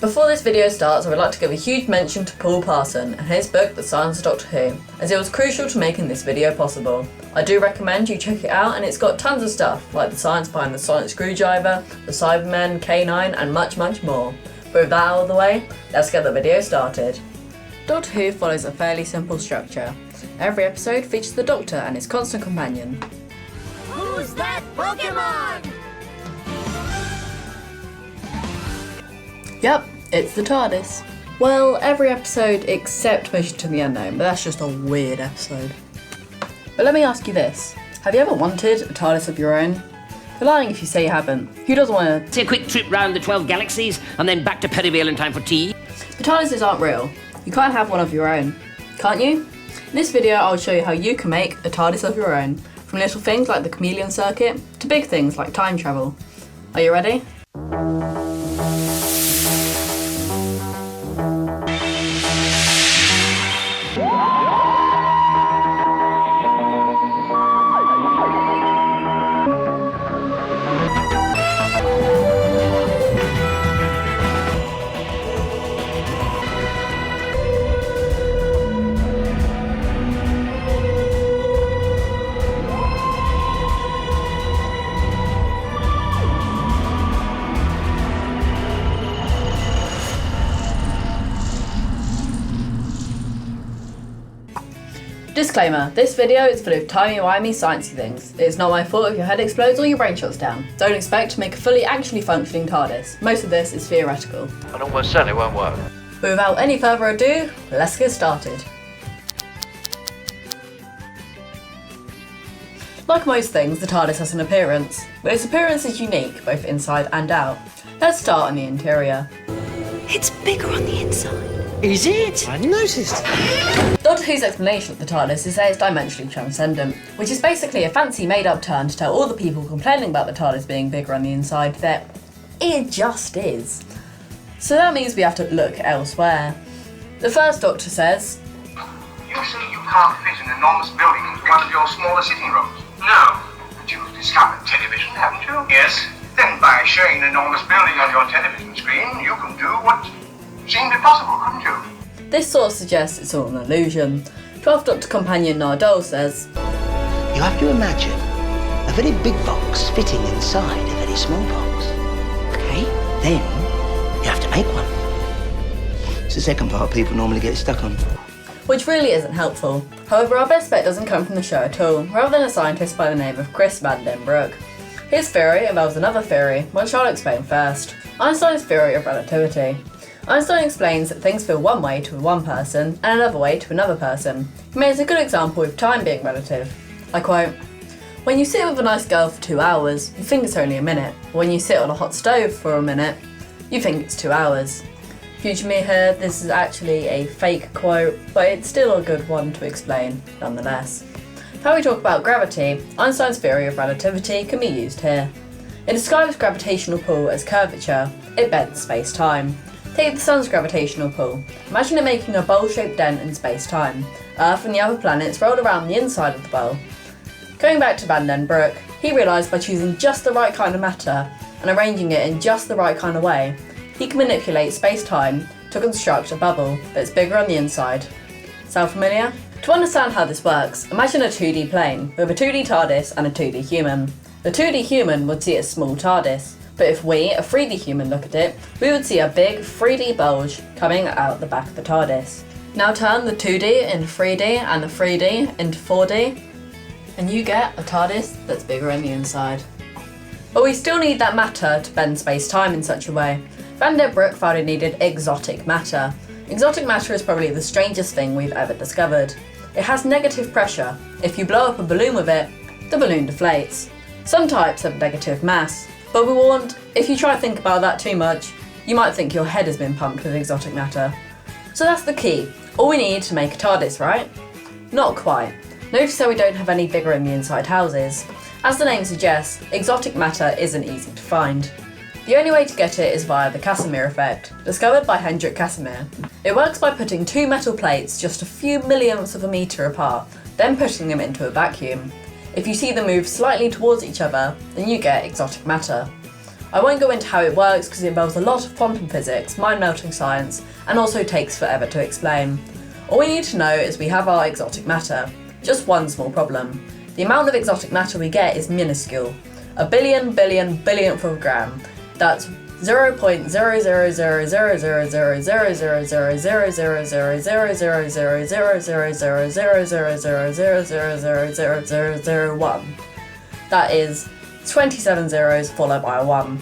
Before this video starts, I would like to give a huge mention to Paul Parson and his book The Science of Doctor Who, as it was crucial to making this video possible. I do recommend you check it out, and it's got tons of stuff like the science behind the sonic screwdriver, the Cybermen, K9 and much more. But with that out of the way, let's get the video started. Doctor Who follows a fairly simple structure. Every episode features the Doctor and his constant companion. Who's that Pokemon? Yep, it's the TARDIS. Well, every episode except Mission to the Unknown, but that's just a weird episode. But let me ask you this. Have you ever wanted a TARDIS of your own? You're lying if you say you haven't. Who doesn't want to... Say a quick trip round the 12 galaxies and then back to Perivale in time for tea? But TARDISes aren't real. You can't have one of your own. Can't you? In this video, I'll show you how you can make a TARDIS of your own. From little things like the chameleon circuit to big things like time travel. Are you ready? Disclaimer, this video is full of timey-wimey sciencey things. It is not my fault if your head explodes or your brain shuts down. Don't expect to make a fully actually functioning TARDIS. Most of this is theoretical. And almost certainly won't work. But without any further ado, let's get started. Like most things, the TARDIS has an appearance, but its appearance is unique, both inside and out. Let's start on the interior. It's bigger on the inside. Is it? I noticed. Doctor Who's explanation of the TARDIS is that it's dimensionally transcendent, which is basically a fancy made-up term to tell all the people complaining about the TARDIS being bigger on the inside that it just is. So that means we have to look elsewhere. The first Doctor says, You say you can't fit an enormous building into one of your smaller sitting rooms? No. But you've discovered television, haven't you? Yes. Then by showing an enormous building on your television screen, you can do what seemed impossible, couldn't you? This sort of suggests it's all an illusion. 12th Doctor companion 𝕋𝕙𝕻 says, You have to imagine a very big box fitting inside a very small box. Okay? Then you have to make one. It's the second part people normally get stuck on. which really isn't helpful. However, our best bet doesn't come from the show at all, rather than a scientist by the name of Chris van den Broek. His theory involves another theory, which I'll explain first. Einstein's theory of relativity. Einstein explains that things feel one way to one person and another way to another person. He makes a good example with time being relative. I quote, "When you sit with a nice girl for 2 hours, you think it's only a minute. When you sit on a hot stove for a minute, you think it's 2 hours." Future me here, this is actually a fake quote, but it's still a good one to explain, nonetheless. How we talk about gravity, Einstein's theory of relativity can be used here. It describes gravitational pull as curvature. It bends space-time. Take the sun's gravitational pull. Imagine it making a bowl-shaped dent in space-time. Earth and the other planets rolled around the inside of the bowl. Going back to Van den Broek, he realised by choosing just the right kind of matter and arranging it in just the right kind of way, he can manipulate space-time to construct a bubble that's bigger on the inside. Sound familiar? To understand how this works, imagine a 2D plane with a 2D TARDIS and a 2D human. The 2D human would see a small TARDIS, but if we, a 3D human, look at it, we would see a big 3D bulge coming out the back of the TARDIS. Now turn the 2D into 3D and the 3D into 4D, and you get a TARDIS that's bigger on the inside. But we still need that matter to bend space-time in such a way. Van den Broek found it needed exotic matter. Exotic matter is probably the strangest thing we've ever discovered. It has negative pressure. If you blow up a balloon with it, the balloon deflates. Some types have negative mass, but we warned, if you try to think about that too much, you might think your head has been pumped with exotic matter. So that's the key. All we need to make a TARDIS, right? Not quite. Notice how we don't have any bigger in the inside houses. As the name suggests, exotic matter isn't easy to find. The only way to get it is via the Casimir effect, discovered by Hendrik Casimir. It works by putting two metal plates just a few millionths of a metre apart, then putting them into a vacuum. If you see them move slightly towards each other, then you get exotic matter. I won't go into how it works because it involves a lot of quantum physics, mind-melting science, and also takes forever to explain. All we need to know is we have our exotic matter. Just one small problem. The amount of exotic matter we get is minuscule. A billionth of a gram. That's 0.000000000000000000000000000000001. That is 27 zeros followed by a 1.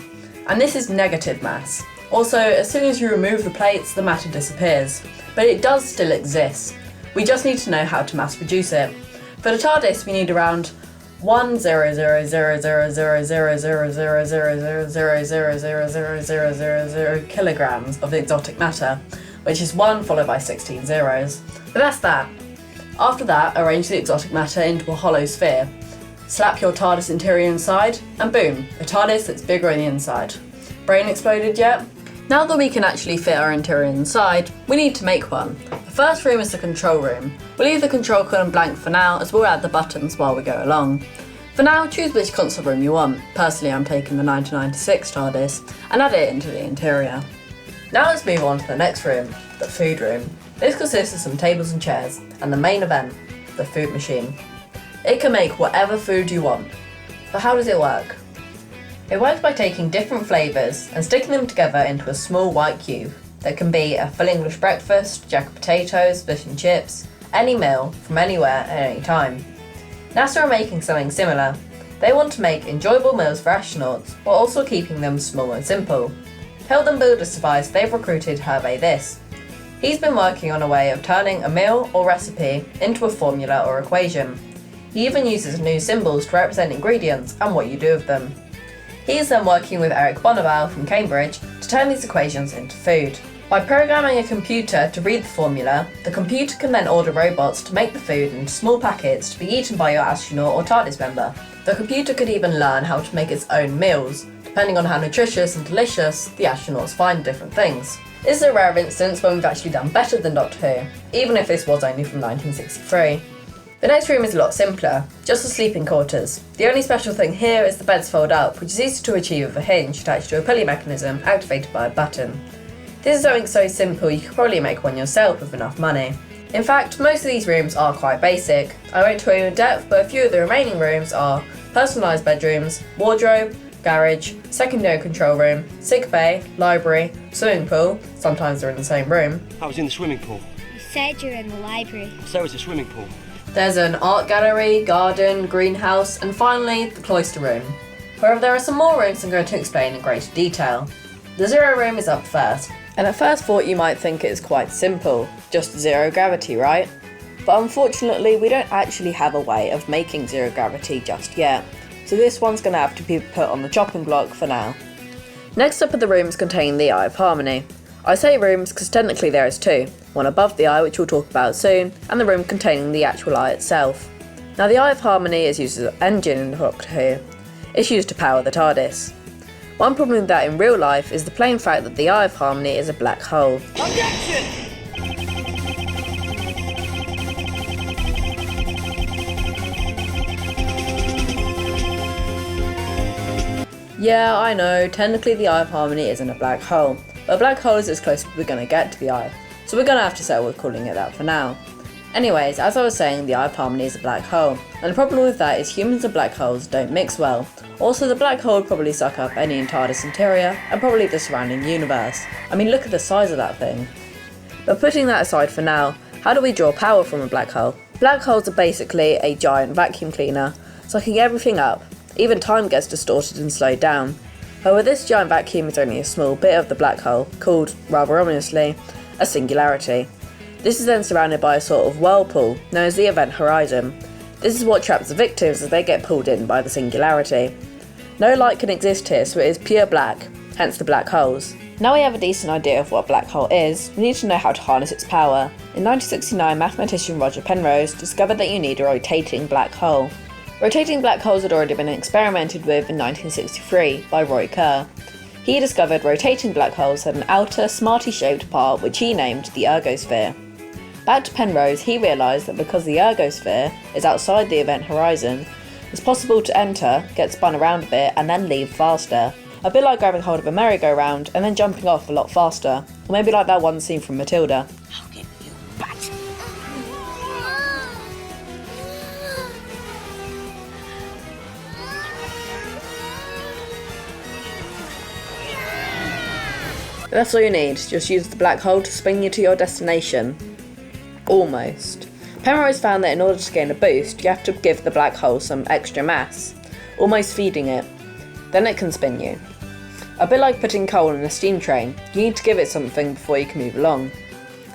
And this is negative mass. Also, as soon as you remove the plates, the matter disappears. But it does still exist. We just need to know how to mass produce it. For the TARDIS, we need around 1,000,000,000,000,000,000,000,000,000,000,000 kilograms of exotic matter, which is 1 followed by 16 zeros. But that's that. After that, arrange the exotic matter into a hollow sphere. Slap your TARDIS interior inside, and boom, a TARDIS that's bigger on the inside. Brain exploded yet? Now that we can actually fit our interior inside, we need to make one. The first room is the control room. We'll leave the control column blank for now, as we'll add the buttons while we go along. For now, choose which console room you want. Personally, I'm taking the 1996 TARDIS, and add it into the interior. Now let's move on to the next room, the food room. This consists of some tables and chairs, and the main event, the food machine. It can make whatever food you want. But how does it work? It works by taking different flavours and sticking them together into a small white cube. That can be a full English breakfast, jack of potatoes, fish and chips, any meal from anywhere at any time. NASA are making something similar. They want to make enjoyable meals for astronauts while also keeping them small and simple. To help them build this device, they've recruited Kavae this. He's been working on a way of turning a meal or recipe into a formula or equation. He even uses new symbols to represent ingredients and what you do with them. He is then working with 𝕋𝕙𝕖 from Cambridge to turn these equations into food. By programming a computer to read the formula, the computer can then order robots to make the food into small packets to be eaten by your astronaut or TARDIS member. The computer could even learn how to make its own meals, depending on how nutritious and delicious the astronauts find different things. This is a rare instance when we've actually done better than Doctor Who, even if this was only from 1963. The next room is a lot simpler, just the sleeping quarters. The only special thing here is the beds fold up, which is easy to achieve with a hinge attached to a pulley mechanism activated by a button. This is something so simple you could probably make one yourself with enough money. In fact, most of these rooms are quite basic. I won't tell you in depth, but a few of the remaining rooms are personalised bedrooms, wardrobe, garage, secondary control room, sick bay, library, swimming pool, sometimes they're in the same room. I was in the swimming pool. You said you're in the library. So is the swimming pool. There's an art gallery, garden, greenhouse, and finally the cloister room. However, there are some more rooms I'm going to explain in greater detail. The zero room is up first, and at first thought you might think it's quite simple, just zero gravity, right? But unfortunately we don't actually have a way of making zero gravity just yet, so this one's going to have to be put on the chopping block for now. Next up are the rooms containing the Eye of Harmony. I say rooms because technically there is two, one above the eye which we'll talk about soon, and the room containing the actual eye itself. Now the Eye of Harmony is used as an engine in Doctor Who. It's used to power the TARDIS. One problem with that in real life is the plain fact that the Eye of Harmony is a black hole. Objection! Yeah, I know, technically the Eye of Harmony isn't a black hole, but a black hole is as close as we're going to get to the eye, so we're going to have to settle with calling it that for now. Anyways, as I was saying, the Eye of Harmony is a black hole, and the problem with that is humans and black holes don't mix well. Also, the black hole would probably suck up any TARDIS interior, and probably the surrounding universe. I mean, look at the size of that thing. But putting that aside for now, how do we draw power from a black hole? Black holes are basically a giant vacuum cleaner, sucking everything up. Even time gets distorted and slowed down. However, this giant vacuum is only a small bit of the black hole, called, rather ominously, a singularity. This is then surrounded by a sort of whirlpool, known as the event horizon. This is what traps the victims as they get pulled in by the singularity. No light can exist here, so it is pure black, hence the black holes. Now we have a decent idea of what a black hole is, we need to know how to harness its power. In 1969, mathematician Roger Penrose discovered that you need a rotating black hole. Rotating black holes had already been experimented with in 1963 by Roy Kerr. He discovered rotating black holes had an outer, smarty-shaped part which he named the ergosphere. Back to Penrose, he realised that because the ergosphere is outside the event horizon, it's possible to enter, get spun around a bit, and then leave faster. a bit like grabbing hold of a merry-go-round and then jumping off a lot faster, or maybe like that one scene from Matilda. I'll get you back. That's all you need, just use the black hole to spin you to your destination. Almost. Penrose found that in order to gain a boost, you have to give the black hole some extra mass, almost feeding it. Then it can spin you. A bit like putting coal in a steam train, you need to give it something before you can move along.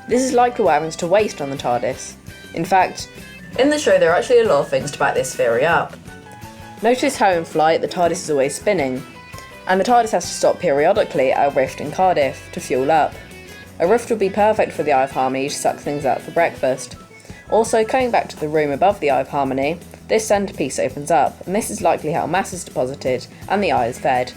This is likely what happens to waste on the TARDIS. In fact, in the show there are actually a lot of things to back this theory up. Notice how in flight the TARDIS is always spinning, and the TARDIS has to stop periodically at a rift in Cardiff to fuel up. A rift would be perfect for the Eye of Harmony to suck things out for breakfast. Also, coming back to the room above the Eye of Harmony, this centrepiece opens up, and this is likely how mass is deposited and the eye is fed.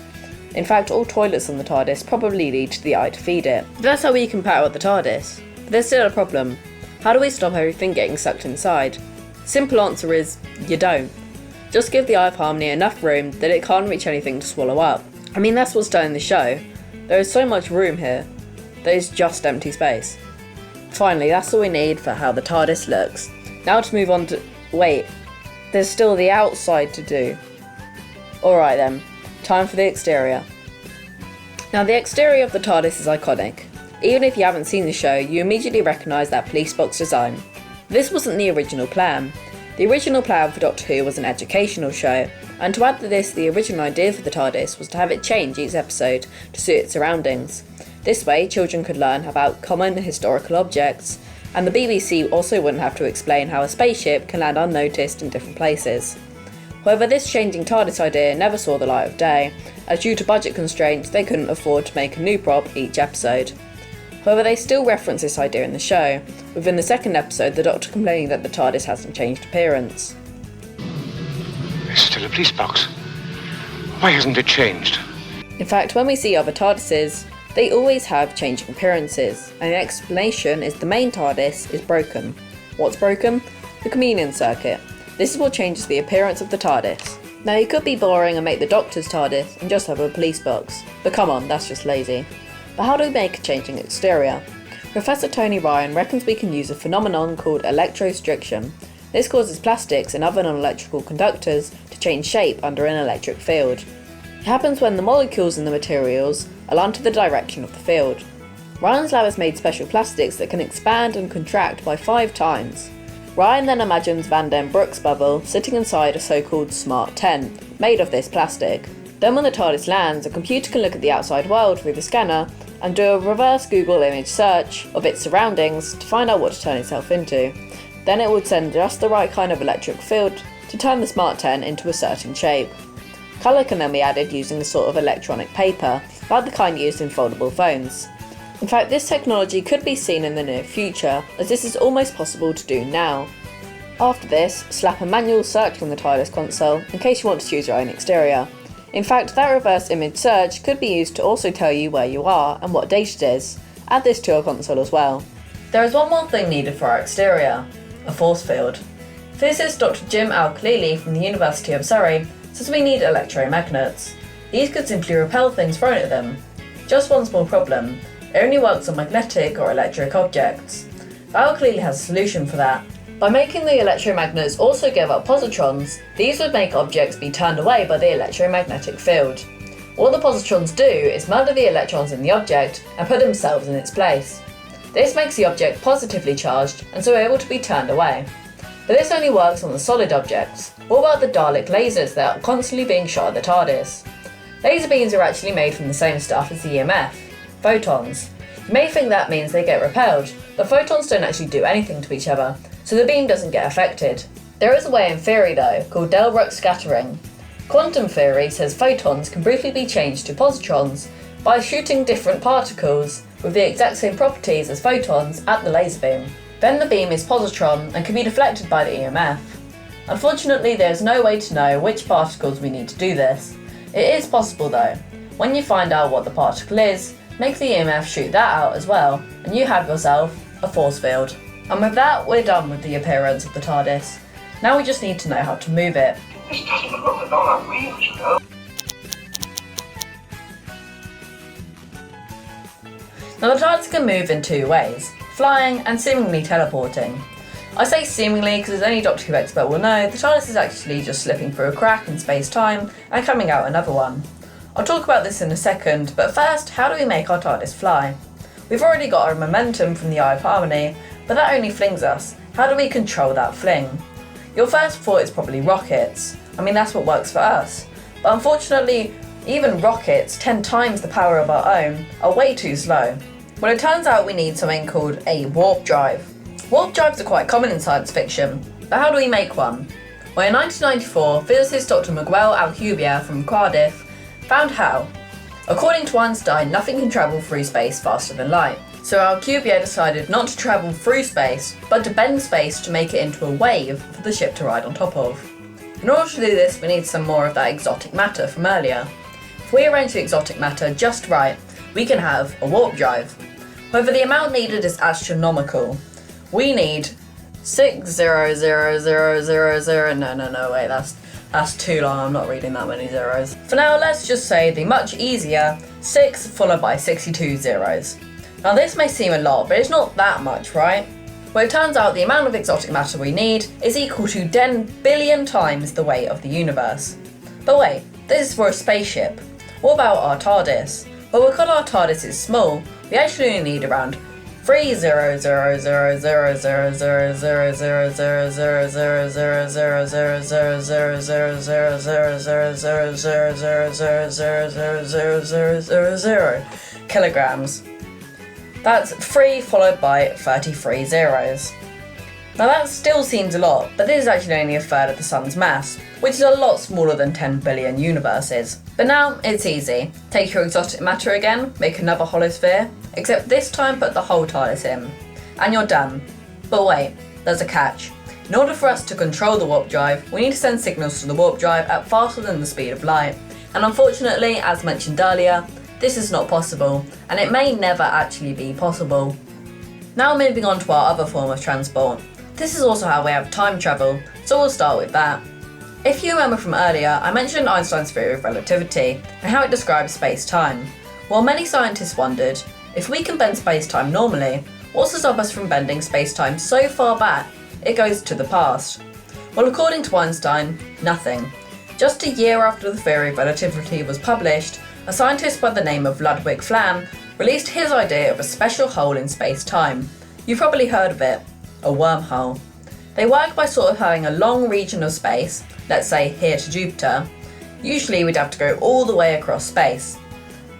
In fact, all toilets on the TARDIS probably lead to the eye to feed it. But that's how we can power the TARDIS. But there's still a problem. How do we stop everything getting sucked inside? Simple answer is, you don't. Just give the Eye of Harmony enough room that it can't reach anything to swallow up. I mean, that's what's done in the show. There is so much room here. There is just empty space. Finally, that's all we need for how the TARDIS looks. Now to move on to... wait. There's still the outside to do. Alright then, time for the exterior. Now the exterior of the TARDIS is iconic. Even if you haven't seen the show, you immediately recognise that police box design. This wasn't the original plan. The original plan for Doctor Who was an educational show, and to add to this, the original idea for the TARDIS was to have it change each episode to suit its surroundings. This way, children could learn about common historical objects, and the BBC also wouldn't have to explain how a spaceship can land unnoticed in different places. However, this changing TARDIS idea never saw the light of day, as due to budget constraints they couldn't afford to make a new prop each episode. However, they still reference this idea in the show, within the second episode the Doctor complaining that the TARDIS hasn't changed appearance. It's still a police box. Why hasn't it changed? In fact, when we see other TARDISes, they always have changing appearances, and the explanation is the main TARDIS is broken. What's broken? The chameleon circuit. This is what changes the appearance of the TARDIS. Now you could be boring and make the Doctor's TARDIS and just have a police box, but come on, that's just lazy. But how do we make a changing exterior? Professor Tony Ryan reckons we can use a phenomenon called electrostriction. This causes plastics and other non-electrical conductors to change shape under an electric field. It happens when the molecules in the materials align to the direction of the field. Ryan's lab has made special plastics that can expand and contract by 5 times. Ryan then imagines Van den Broek's bubble sitting inside a so-called smart tent, made of this plastic. Then when the TARDIS lands, a computer can look at the outside world through the scanner and do a reverse Google image search of its surroundings to find out what to turn itself into. Then it would send just the right kind of electric field to turn the smart tent into a certain shape. Colour can then be added using a sort of electronic paper, like the kind used in foldable phones. In fact, this technology could be seen in the near future, as this is almost possible to do now. After this, slap a manual search on the TARDIS console in case you want to choose your own exterior. In fact, that reverse image search could be used to also tell you where you are and what date it is. Add this to your console as well. There is one more thing needed for our exterior: a force field. Physicist Dr. 𝕻𝕬𝕻 𝔻𝕻 from the University of Surrey says we need electromagnets. These could simply repel things thrown at them. Just one small problem: it only works on magnetic or electric objects. 𝕻𝕻 𝔻𝕻 has a solution for that. By making the electromagnets also give up positrons, these would make objects be turned away by the electromagnetic field. All the positrons do is murder the electrons in the object and put themselves in its place. This makes the object positively charged and so able to be turned away. But this only works on the solid objects. What about the Dalek lasers that are constantly being shot at the TARDIS? Laser beams are actually made from the same stuff as the EMF, photons. You may think that means they get repelled, but photons don't actually do anything to each other, so the beam doesn't get affected. There is a way in theory though, called Deluxe scattering. Quantum theory says photons can briefly be changed to positrons by shooting different particles with the exact same properties as photons at the laser beam. Then the beam is positron and can be deflected by the EMF. Unfortunately, there is no way to know which particles we need to do this. It is possible though. When you find out what the particle is, make the EMF shoot that out as well, and you have yourself a force field. And with that, we're done with the appearance of the TARDIS. Now we just need to know how to move it. This doesn't look on our wheels, you know. Now the TARDIS can move in two ways, flying and seemingly teleporting. I say seemingly because as any Doctor Who expert will know, the TARDIS is actually just slipping through a crack in space-time and coming out another one. I'll talk about this in a second, but first, how do we make our TARDIS fly? We've already got our momentum from the Eye of Harmony, but that only flings us. How do we control that fling? Your first thought is probably rockets. I mean, that's what works for us. But unfortunately, even rockets, 10 times the power of our own, are way too slow. Well, it turns out we need something called a warp drive. Warp drives are quite common in science fiction, but how do we make one? Well, in 1994, physicist Dr. 𝕋𝕙𝕖 𝔻𝕠𝕻 from Cardiff found how. According to Einstein, nothing can travel through space faster than light. So 𝔻𝕻𝕻 decided not to travel through space, but to bend space to make it into a wave for the ship to ride on top of. In order to do this, we need some more of that exotic matter from earlier. If we arrange the exotic matter just right, we can have a warp drive. However, the amount needed is astronomical. We need 6000000. No, wait, that's too long. I'm not reading that many zeros. For now, let's just say the much easier 6 followed by 62 zeros. Now this may seem a lot, but it's not that much, right? Well, it turns out the amount of exotic matter we need is equal to 10 billion times the weight of the universe. But wait, this is for a spaceship. What about our TARDIS? Well, because our TARDIS is small, we actually only need around 300000000000000000000000000 kilograms. That's 3 followed by 33 zeros. Now that still seems a lot, but this is actually only a third of the Sun's mass, which is a lot smaller than 10 billion universes. But now it's easy. Take your exotic matter again, make another holosphere, except this time put the whole TARDIS in, and you're done. But wait, there's a catch. In order for us to control the warp drive, we need to send signals to the warp drive at faster than the speed of light. And unfortunately, as mentioned earlier, this is not possible, and it may never actually be possible. Now moving on to our other form of transport. This is also how we have time travel, so we'll start with that. If you remember from earlier, I mentioned Einstein's theory of relativity and how it describes space-time. Well, many scientists wondered, if we can bend space-time normally, what's to stop us from bending space-time so far back it goes to the past? Well, according to Einstein, nothing. Just a year after the theory of relativity was published, a scientist by the name of Ludwig Flamm released his idea of a special hole in space-time. You've probably heard of it, a wormhole. They work by sort of having a long region of space, let's say here to Jupiter. Usually we'd have to go all the way across space.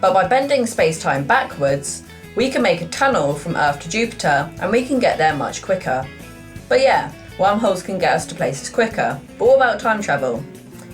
But by bending space-time backwards, we can make a tunnel from Earth to Jupiter and we can get there much quicker. But yeah, wormholes can get us to places quicker, but what about time travel?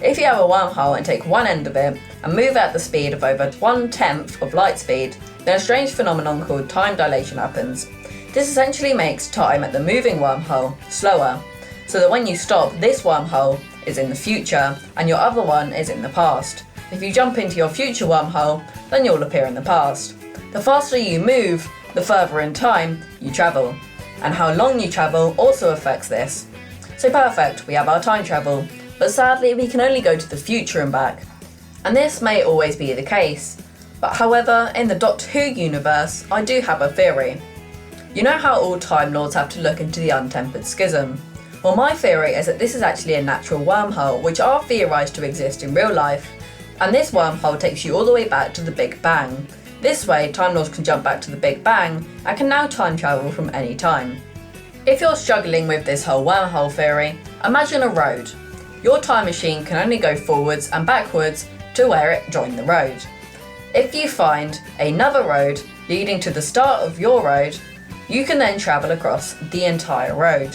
If you have a wormhole and take one end of it and move at the speed of over 1/10 of light speed, then a strange phenomenon called time dilation happens. This essentially makes time at the moving wormhole slower, so that when you stop, this wormhole is in the future and your other one is in the past. If you jump into your future wormhole, then you'll appear in the past. The faster you move, the further in time you travel, and how long you travel also affects this. So perfect, we have our time travel, but sadly we can only go to the future and back. And this may always be the case, but however, in the Doctor Who universe, I do have a theory. You know how all Time Lords have to look into the untempered schism? Well, my theory is that this is actually a natural wormhole which are theorised to exist in real life, and this wormhole takes you all the way back to the Big Bang. This way, Time Lords can jump back to the Big Bang and can now time travel from any time. If you're struggling with this whole wormhole theory, imagine a road. Your time machine can only go forwards and backwards to where it joined the road. If you find another road leading to the start of your road, you can then travel across the entire road.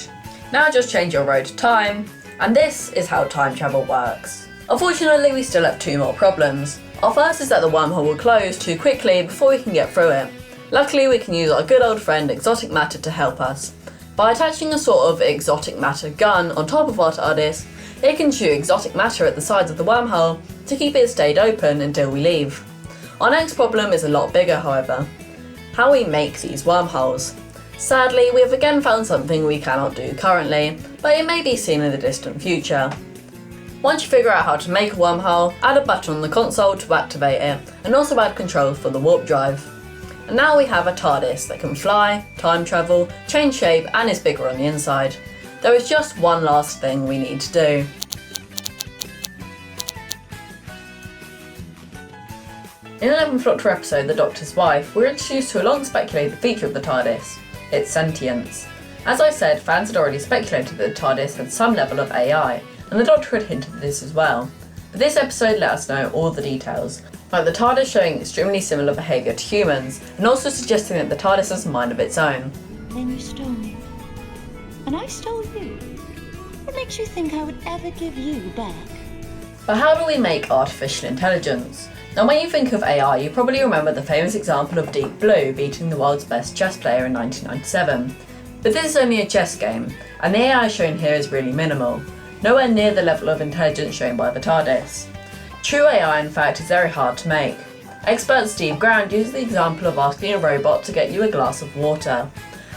Now just change your road to time, and this is how time travel works. Unfortunately, we still have 2 more problems. Our first is that the wormhole will close too quickly before we can get through it. Luckily, we can use our good old friend exotic matter to help us. By attaching a sort of exotic matter gun on top of our TARDIS, it can shoot exotic matter at the sides of the wormhole to keep it stayed open until we leave. Our next problem is a lot bigger, however. How we make these wormholes. Sadly, we have again found something we cannot do currently, but it may be seen in the distant future. Once you figure out how to make a wormhole, add a button on the console to activate it, and also add controls for the warp drive. And now we have a TARDIS that can fly, time travel, change shape and is bigger on the inside. There is just one last thing we need to do. In 11th Doctor episode The Doctor's Wife, we're introduced to a long speculated feature of the TARDIS, its sentience. As I said, fans had already speculated that the TARDIS had some level of AI, and the Doctor had hinted at this as well. But this episode let us know all the details, like the TARDIS showing extremely similar behaviour to humans, and also suggesting that the TARDIS has a mind of its own. Then you stole me. And I stole you. What makes you think I would ever give you back? But how do we make artificial intelligence? Now when you think of AI, you probably remember the famous example of Deep Blue beating the world's best chess player in 1997. But this is only a chess game, and the AI shown here is really minimal, nowhere near the level of intelligence shown by the TARDIS. True AI, in fact, is very hard to make. Expert Steve Ground uses the example of asking a robot to get you a glass of water.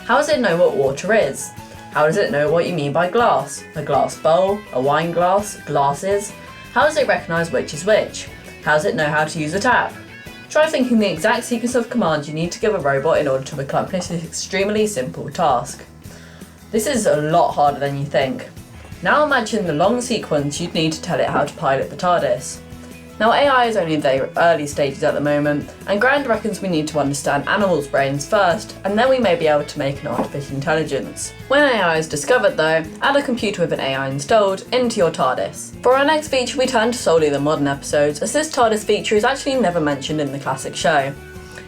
How does it know what water is? How does it know what you mean by glass? A glass bowl? A wine glass? Glasses? How does it recognise which is which? How does it know how to use a tap? Try thinking the exact sequence of commands you need to give a robot in order to accomplish this extremely simple task. This is a lot harder than you think. Now imagine the long sequence you'd need to tell it how to pilot the TARDIS. Now AI is only in the early stages at the moment, and Grand reckons we need to understand animals' brains first, and then we may be able to make an artificial intelligence. When AI is discovered though, add a computer with an AI installed into your TARDIS. For our next feature we turn to solely the modern episodes, as this TARDIS feature is actually never mentioned in the classic show.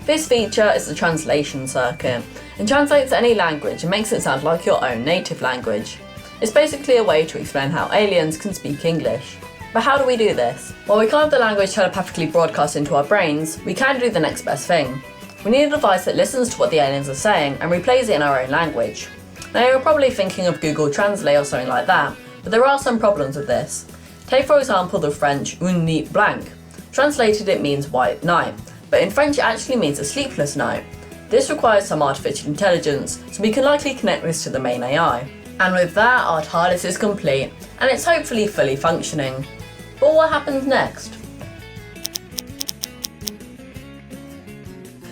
This feature is the translation circuit. It translates any language and makes it sound like your own native language. It's basically a way to explain how aliens can speak English. But how do we do this? While we can't have the language telepathically broadcast into our brains, we can do the next best thing. We need a device that listens to what the aliens are saying and replays it in our own language. Now you're probably thinking of Google Translate or something like that, but there are some problems with this. Take for example the French une nuit blanche. Translated it means white night, but in French it actually means a sleepless night. This requires some artificial intelligence, so we can likely connect this to the main AI. And with that, our TARDIS is complete, and it's hopefully fully functioning. But what happens next?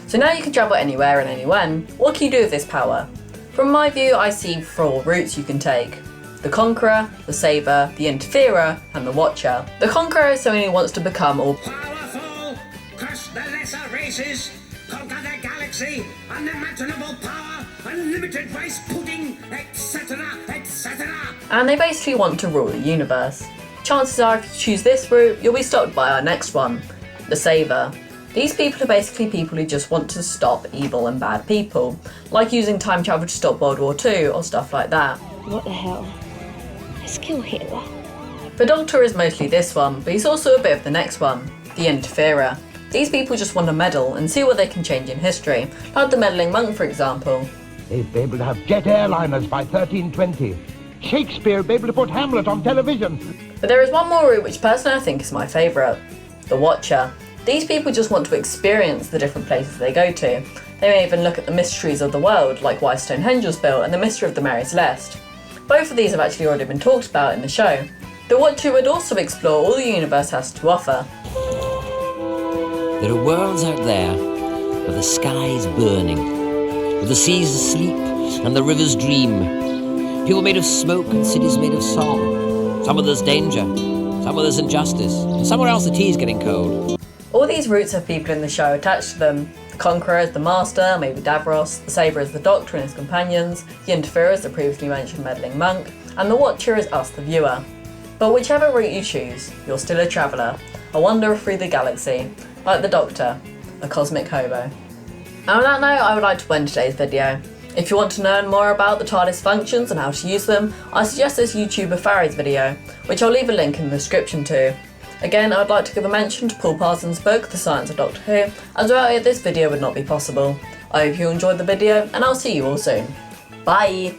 So now you can travel anywhere and anywhen. What can you do with this power? From my view, I see 4 routes you can take. The Conqueror, the Saver, the Interferer, and the Watcher. The Conqueror is someone who wants to become all powerful, crush the lesser races, conquer the galaxy, unimaginable power, unlimited rice pudding, etc., etc. and they basically want to rule the universe. Chances are if you choose this route, you'll be stopped by our next one, the Saver. These people are basically people who just want to stop evil and bad people, like using time travel to stop World War II or stuff like that. What the hell? Let's kill Hitler. The Doctor is mostly this one, but he's also a bit of the next one, the Interferer. These people just want to meddle and see what they can change in history, like the meddling monk for example. They'd be able to have jet airliners by 1320. Shakespeare would be able to put Hamlet on television. But there is one more route which personally I think is my favourite, the Watcher. These people just want to experience the different places they go to. They may even look at the mysteries of the world, like why Stonehenge was built and the mystery of the Mary Celeste. Both of these have actually already been talked about in the show. The Watcher would also explore all the universe has to offer. There are worlds out there where the sky's burning, where the sea's asleep and the rivers dream. People made of smoke and cities made of song. Some of there's danger, some of there's injustice, and somewhere else the tea's getting cold. All these routes have people in the show attached to them. The Conqueror is the Master, maybe Davros, the Saber is the Doctor and his companions, the Interferer is the previously mentioned meddling monk, and the Watcher is us, the viewer. But whichever route you choose, you're still a traveller, a wanderer through the galaxy, like the Doctor, a cosmic hobo. And on that note, I would like to end today's video. If you want to learn more about the TARDIS functions and how to use them, I suggest this YouTuber Tharries video, which I'll leave a link in the description to. Again, I would like to give a mention to Paul Parsons' book, The Science of Doctor Who, as without it this video would not be possible. I hope you enjoyed the video, and I'll see you all soon. Bye!